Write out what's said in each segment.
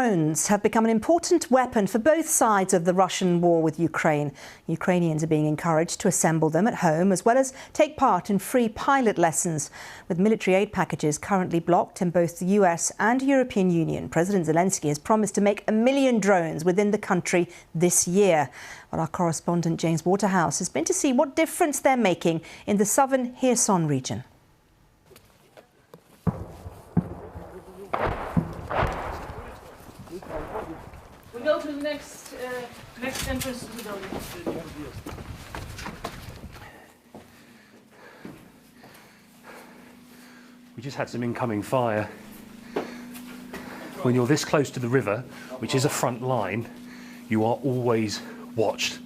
Drones have become an important weapon for both sides of the Russian war with Ukraine. Ukrainians are being encouraged to assemble them at home as well as take part in free pilot lessons. With military aid packages currently blocked in both the US and European Union, President Zelensky has promised to make 1 million drones within the country this year. Well, our correspondent James Waterhouse has been to see what difference they're making in the southern Kherson region. We go to the next entrance to the building. We just had some incoming fire. When you're this close to the river, which is a front line, you are always watched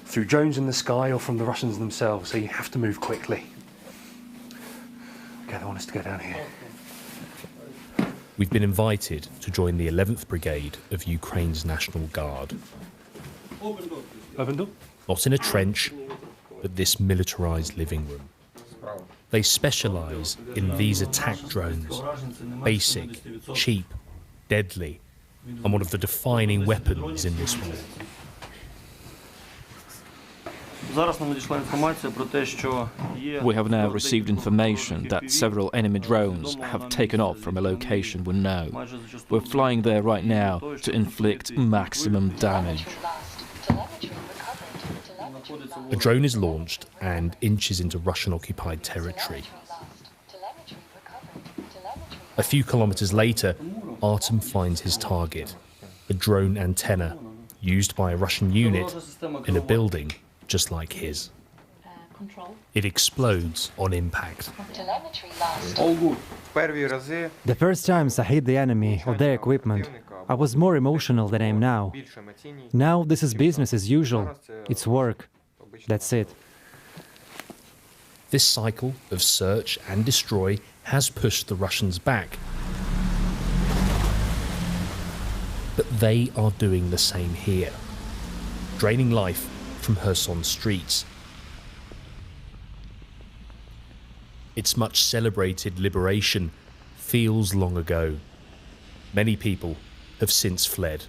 through drones in the sky or from the Russians themselves, so you have to move quickly. Okay, they want us to go down here. We've been invited to join the 11th Brigade of Ukraine's National Guard. Open door? Not in a trench, but this militarised living room. They specialise in these attack drones. Basic, cheap, deadly, and one of the defining weapons in this war. We have now received information that several enemy drones have taken off from a location we know. We're flying there right now to inflict maximum damage. A drone is launched and inches into Russian-occupied territory. A few kilometres later, Artem finds his target, a drone antenna used by a Russian unit in a building just like his. It explodes on impact. The first times I hit the enemy or their equipment, I was more emotional than I am now. Now this is business as usual. It's work. That's it. This cycle of search and destroy has pushed the Russians back. But they are doing the same here, draining life from Kherson streets. Its much celebrated liberation feels long ago. Many people have since fled.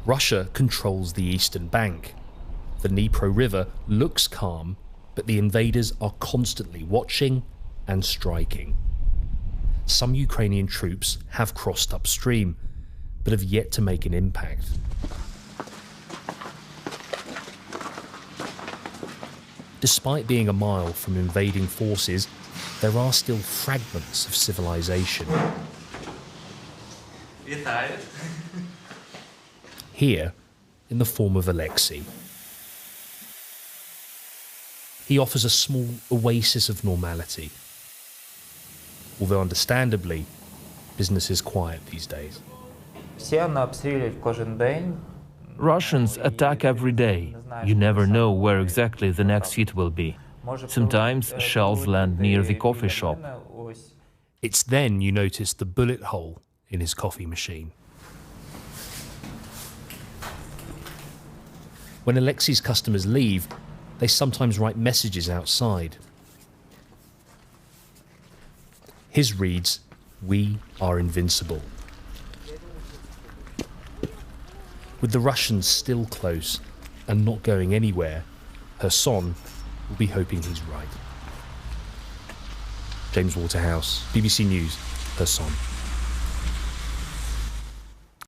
Russia controls the eastern bank. The Dnipro River looks calm, but the invaders are constantly watching and striking. Some Ukrainian troops have crossed upstream, but have yet to make an impact. Despite being a mile from invading forces, there are still fragments of civilization. Here, in the form of Alexei. He offers a small oasis of normality. Although understandably, business is quiet these days. Russians attack every day. You never know where exactly the next hit will be. Sometimes shells land near the coffee shop. It's then you notice the bullet hole in his coffee machine. When Alexei's customers leave, they sometimes write messages outside. His reads, "We are invincible." With the Russians still close and not going anywhere, Kherson will be hoping he's right. James Waterhouse, BBC News, Kherson.